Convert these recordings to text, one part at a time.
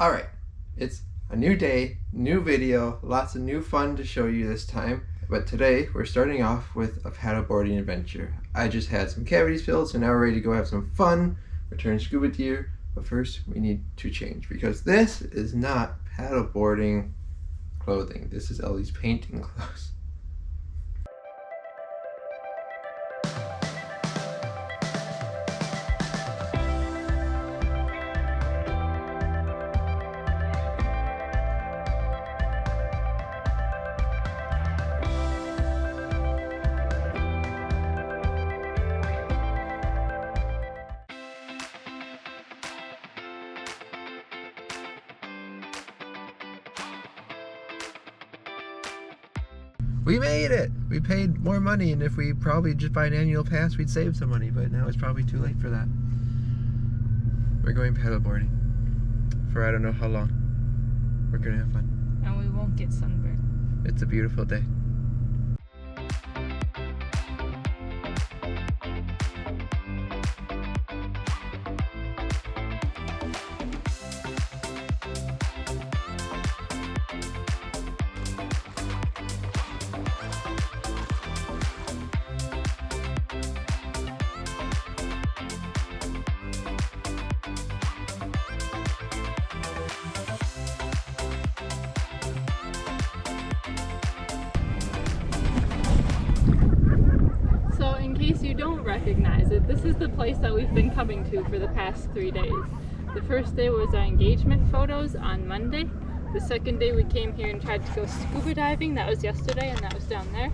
Alright, it's a new day, new video, lots of new fun to show you this time. But today we're starting off with a paddleboarding adventure. I just had some cavities filled, so now we're ready to go have some fun, return scuba gear. But first we need to change because this is not paddleboarding clothing. This is Ellie's painting clothes. We made it! We paid more money, and if we probably just buy an annual pass, we'd save some money, but now it's probably too late for that. We're going paddleboarding for I don't know how long. We're gonna have fun. And we won't get sunburned. It's a beautiful day. In case you don't recognize it, this is the place that we've been coming to for the past 3 days. The first day was our engagement photos on Monday. The second day we came here and tried to go scuba diving. That was yesterday, and that was down there.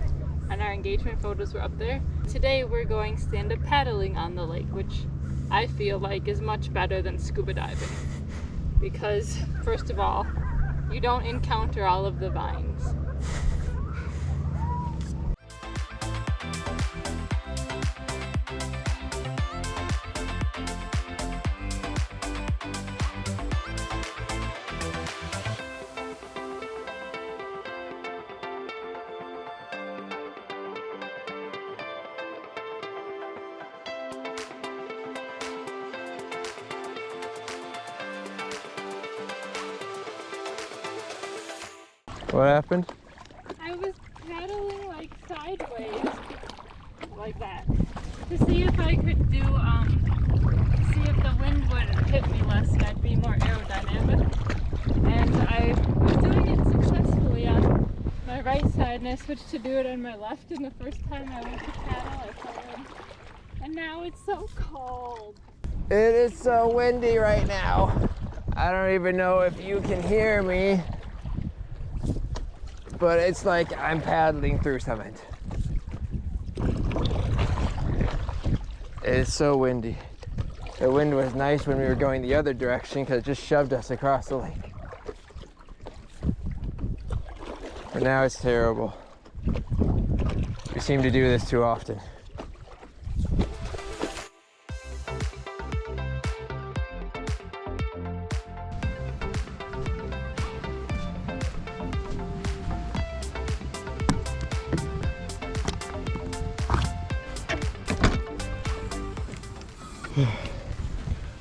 And our engagement photos were up there. Today we're going stand-up paddling on the lake, which I feel like is much better than scuba diving. Because, first of all, you don't encounter all of the vines. What happened? I was paddling like sideways, like that, to see if I could do, see if the wind would hit me less and I'd be more aerodynamic. And I was doing it successfully on my right side, and I switched to do it on my left, and the first time I went to paddle, I fell in. And now it's so cold. It is so windy right now. I don't even know if you can hear me. But it's like I'm paddling through something. It's so windy. The wind was nice when we were going the other direction because it just shoved us across the lake. But now it's terrible. We seem to do this too often.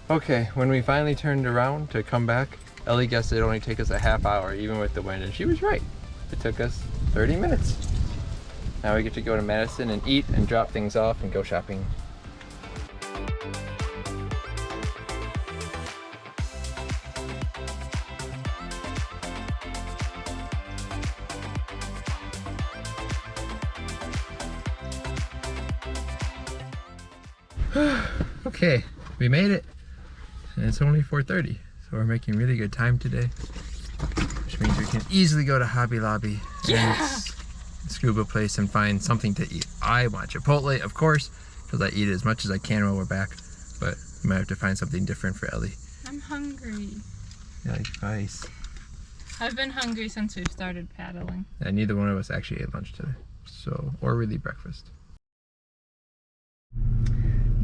Okay, when we finally turned around to come back, Ellie guessed it'd only take us a half hour, even with the wind, and she was right. It took us 30 minutes. Now we get to go to Madison and eat and drop things off and go shopping. Okay, we made it, and it's only 4:30, so we're making really good time today, which means we can easily go to Hobby Lobby and scuba place and find something to eat. I want Chipotle, of course, because I eat as much as I can while we're back, but we might have to find something different for Ellie. I'm hungry. Yeah, advice. I've been hungry since we started paddling. And neither one of us actually ate lunch today, so, or really breakfast.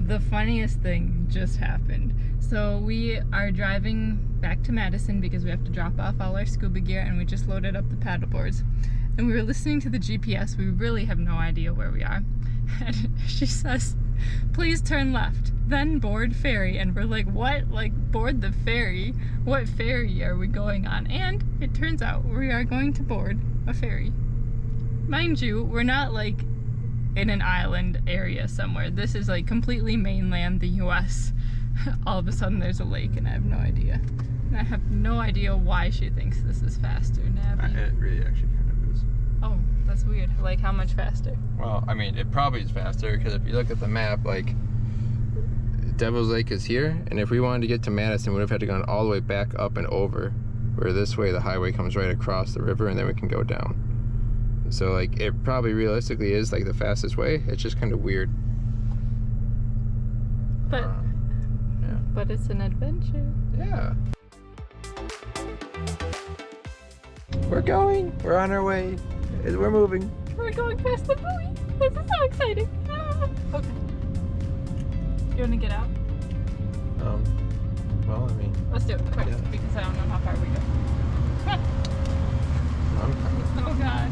The funniest thing just happened. So we are driving back to Madison because we have to drop off all our scuba gear, and we just loaded up the paddle boards. And we were listening to the GPS. We really have no idea where we are. And she says, Please turn left, then board ferry. And we're like, what? Like, board the ferry? What ferry are we going on? And it turns out we are going to board a ferry. Mind you, we're not like in an island area somewhere. This is like completely mainland, the U.S. All of a sudden there's a lake and I have no idea. And I have no idea why she thinks this is faster, Nabby. It really actually kind of is. Oh, that's weird. Like, how much faster? Well, I mean, it probably is faster because if you look at the map, like, Devil's Lake is here, and if we wanted to get to Madison, we would have had to go all the way back up and over, where this way the highway comes right across the river, and then we can go down. So, like, it probably realistically is, like, the fastest way. It's just kind of weird. But, yeah. But it's an adventure. Yeah. We're going. We're on our way. We're moving. We're going past the buoy. This is so exciting. Ah. Okay. You want to get out? Well, I mean... Let's do it quick, yeah. because I don't know how far we go. Come on. I'm coming. Oh, God.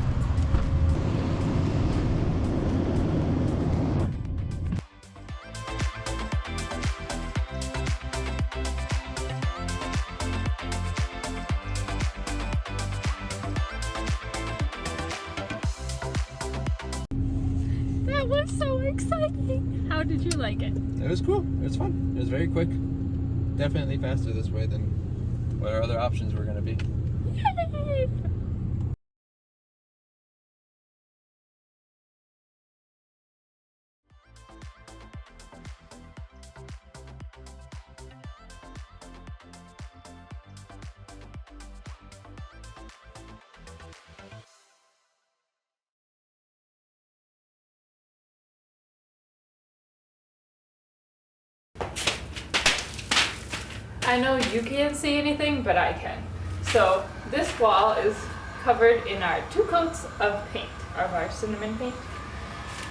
That was so exciting. How did you like it? It was cool. It was fun. It was very quick. Definitely faster this way than what our other options were going to be. Yay! I know you can't see anything, but I can. So this wall is covered in our 2 coats of paint, of our cinnamon paint.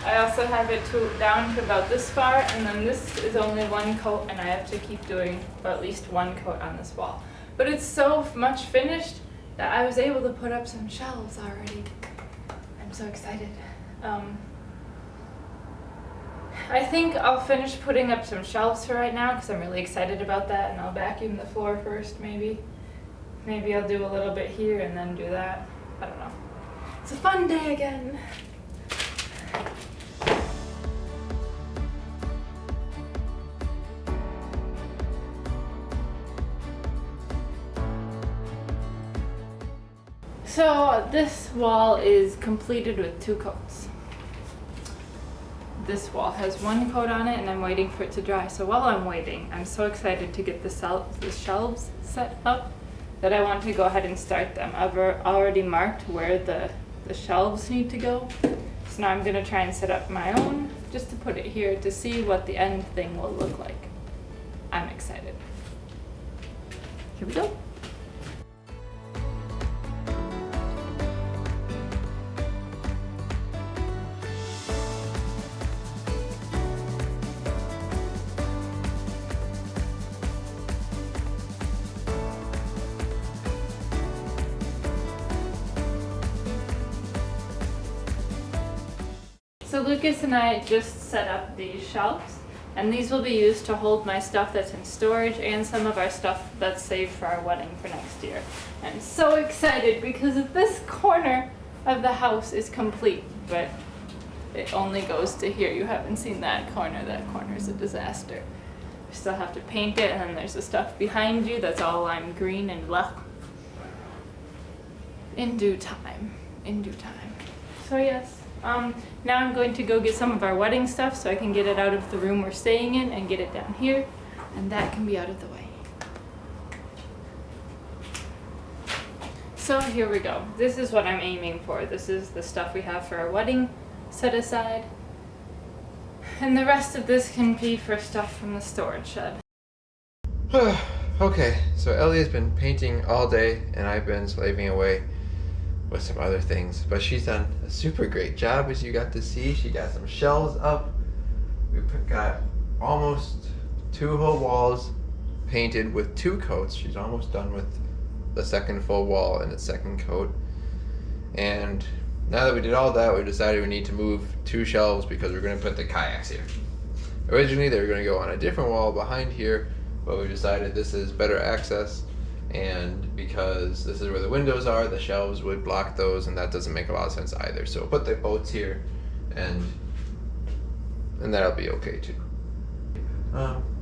I also have it down to about this far, and then this is only 1 coat, and I have to keep doing at least 1 coat on this wall. But it's so much finished that I was able to put up some shelves already. I'm so excited. I think I'll finish putting up some shelves for right now because I'm really excited about that, and I'll vacuum the floor first maybe. Maybe I'll do a little bit here and then do that. I don't know. It's a fun day again. So this wall is completed with 2 coats. This wall has 1 coat on it, and I'm waiting for it to dry. So while I'm waiting, I'm so excited to get the shelves set up that I want to go ahead and start them. I've already marked where the shelves need to go. So now I'm going to try and set up my own just to put it here to see what the end thing will look like. I'm excited. Here we go. So Lucas and I just set up these shelves, and these will be used to hold my stuff that's in storage and some of our stuff that's saved for our wedding for next year. I'm so excited because this corner of the house is complete, but it only goes to here. You haven't seen that corner. That corner is a disaster. We still have to paint it, and then there's the stuff behind you that's all lime green and blah. In due time. In due time. So yes. Now I'm going to go get some of our wedding stuff so I can get it out of the room we're staying in and get it down here, and that can be out of the way. So here we go. This is what I'm aiming for. This is the stuff we have for our wedding set aside. And the rest of this can be for stuff from the storage shed. Okay, so Ellie has been painting all day, and I've been slaving away with some other things, but she's done a super great job, as you got to see. She got some shelves up. We got almost 2 whole walls painted with 2 coats. She's almost done with the second full wall and its second coat. And now that we did all that, we decided we need to move 2 shelves because we're going to put the kayaks here. Originally they were going to go on a different wall behind here, but we decided this is better access, and because this is where the windows are, the shelves would block those, and that doesn't make a lot of sense either. So we'll put the boats here, and that'll be okay too.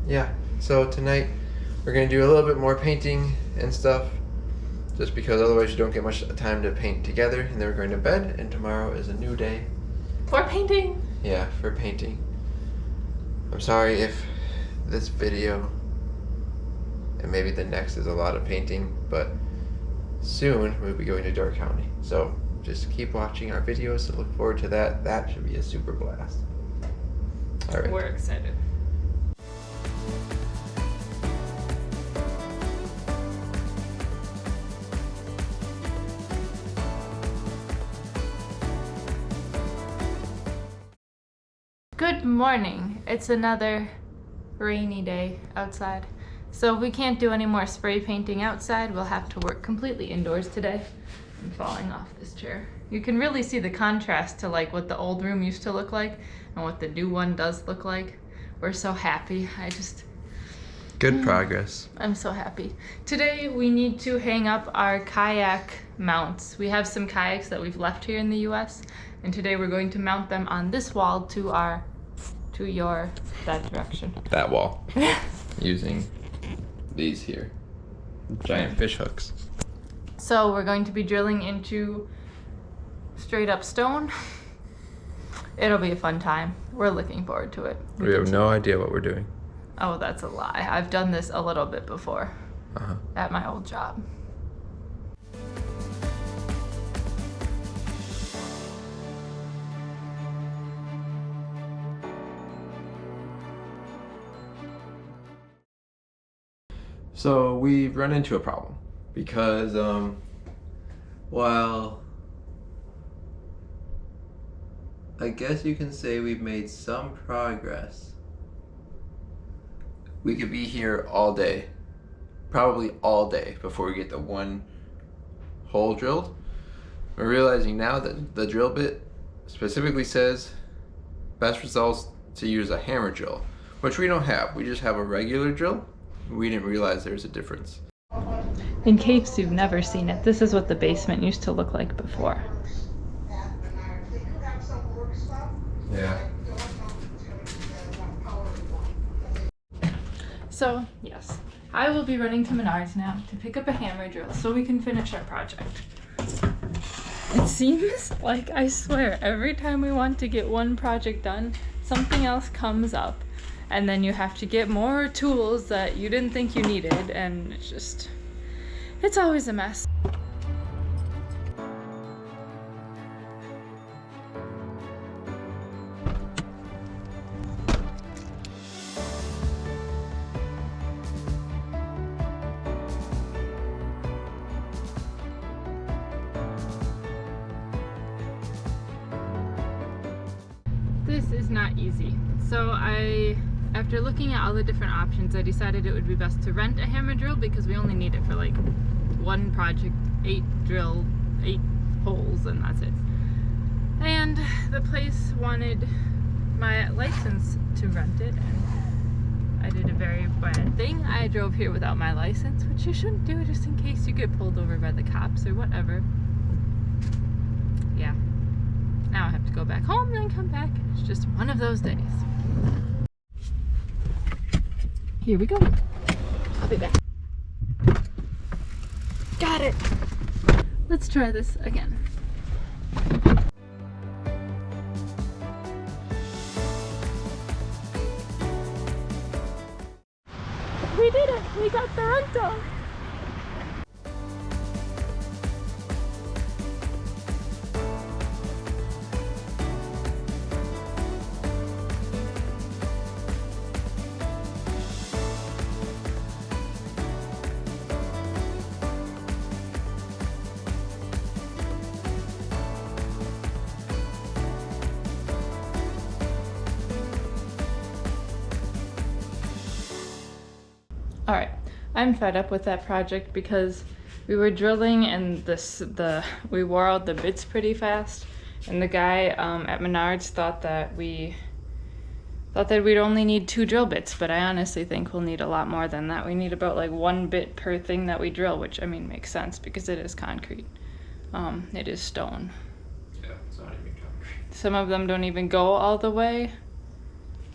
Yeah, so tonight we're going to do a little bit more painting and stuff, just because otherwise you don't get much time to paint together, and then we're going to bed, and tomorrow is a new day. For painting? Yeah, for painting. I'm sorry if this video and maybe the next is a lot of painting, but soon we'll be going to Door County. So just keep watching our videos to look forward to that. That should be a super blast. All right. We're excited. Good morning. It's another rainy day outside. So we can't do any more spray painting outside. We'll have to work completely indoors today. I'm falling off this chair. You can really see the contrast to like what the old room used to look like and what the new one does look like. We're so happy. Good progress. I'm so happy. Today we need to hang up our kayak mounts. We have some kayaks that we've left here in the U.S. and today we're going to mount them on this wall to that direction. That wall. Using these here. Giant fish hooks. So we're going to be drilling into straight up stone. It'll be a fun time. We're looking forward to it. We have no idea what we're doing. Oh, that's a lie. I've done this a little bit before at my old job. So we've run into a problem because while I guess you can say we've made some progress, we could be here all day, probably all day, before we get the one hole drilled. We're realizing now that the drill bit specifically says best results to use a hammer drill, which we don't have. We just have a regular drill. We didn't realize there's a difference. In case you've never seen it, this is what the basement used to look like before. Yeah. So, yes, I will be running to Menards now to pick up a hammer drill so we can finish our project. It seems like, I swear, every time we want to get one project done, something else comes up. And then you have to get more tools that you didn't think you needed, and it's always a mess. This is not easy. So after looking at all the different options, I decided it would be best to rent a hammer drill because we only need it for like one project, 8 holes, and that's it. And the place wanted my license to rent it, and I did a very bad thing. I drove here without my license, which you shouldn't do just in case you get pulled over by the cops or whatever. Yeah. Now I have to go back home and then come back. It's just one of those days. Here we go. I'll be back. Got it. Let's try this again. We did it! We got the rental! Alright, I'm fed up with that project because we were drilling and we wore out the bits pretty fast, and the guy at Menards thought that we Thought that we'd only need 2 drill bits, but I honestly think we'll need a lot more than that. We need about like 1 bit per thing that we drill, which I mean makes sense because it is concrete. It is stone. Yeah, it's not even concrete. Some of them don't even go all the way.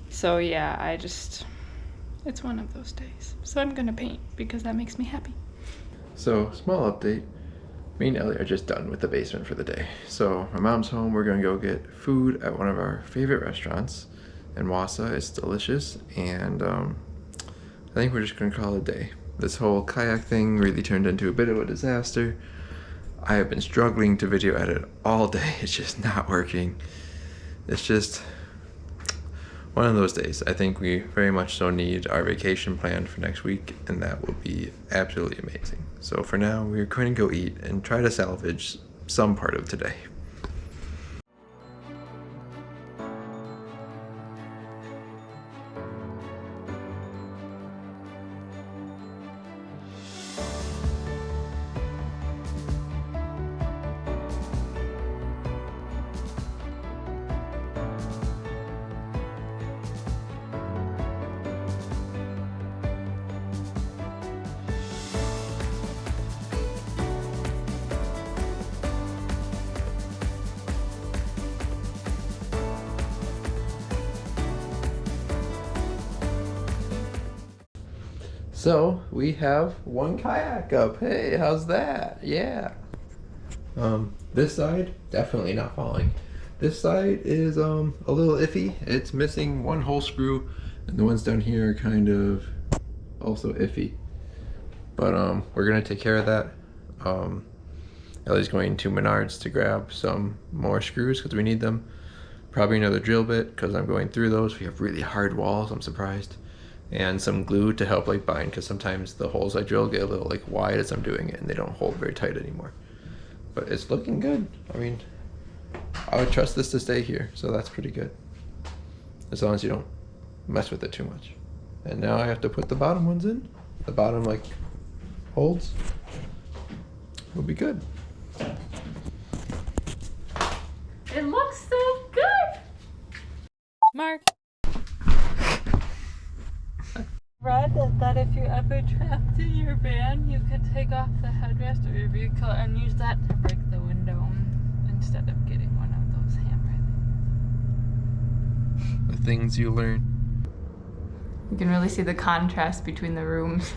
So yeah, it's one of those days. So I'm gonna paint because that makes me happy. So, small update. Me and Ellie are just done with the basement for the day. So, my mom's home. We're gonna go get food at one of our favorite restaurants in U.S.A. It's delicious, and I think we're just gonna call it a day. This whole kayak thing really turned into a bit of a disaster. I have been struggling to video edit all day. It's just not working. It's just one of those days. I think we very much so need our vacation planned for next week, and that will be absolutely amazing. So for now, we're going to go eat and try to salvage some part of today. So we have one kayak up. Hey, how's that? Yeah. This side, definitely not falling. This side is a little iffy. It's missing one whole screw, and the ones down here are kind of also iffy. But we're gonna take care of that. Ellie's going to Menards to grab some more screws because we need them. Probably another drill bit because I'm going through those. We have really hard walls, I'm surprised. And some glue to help like bind, because sometimes the holes I drill get a little like wide as I'm doing it and they don't hold very tight anymore. But it's looking good. I mean, I would trust this to stay here, so that's pretty good. As long as you don't mess with it too much. And now I have to put the bottom ones in. The bottom like holds. Will be good. It looks so good! Mark. Read that if you're ever trapped in your van, you can take off the headrest of your vehicle and use that to break the window instead of getting one of those hammer things. The things you learn. You can really see the contrast between the rooms.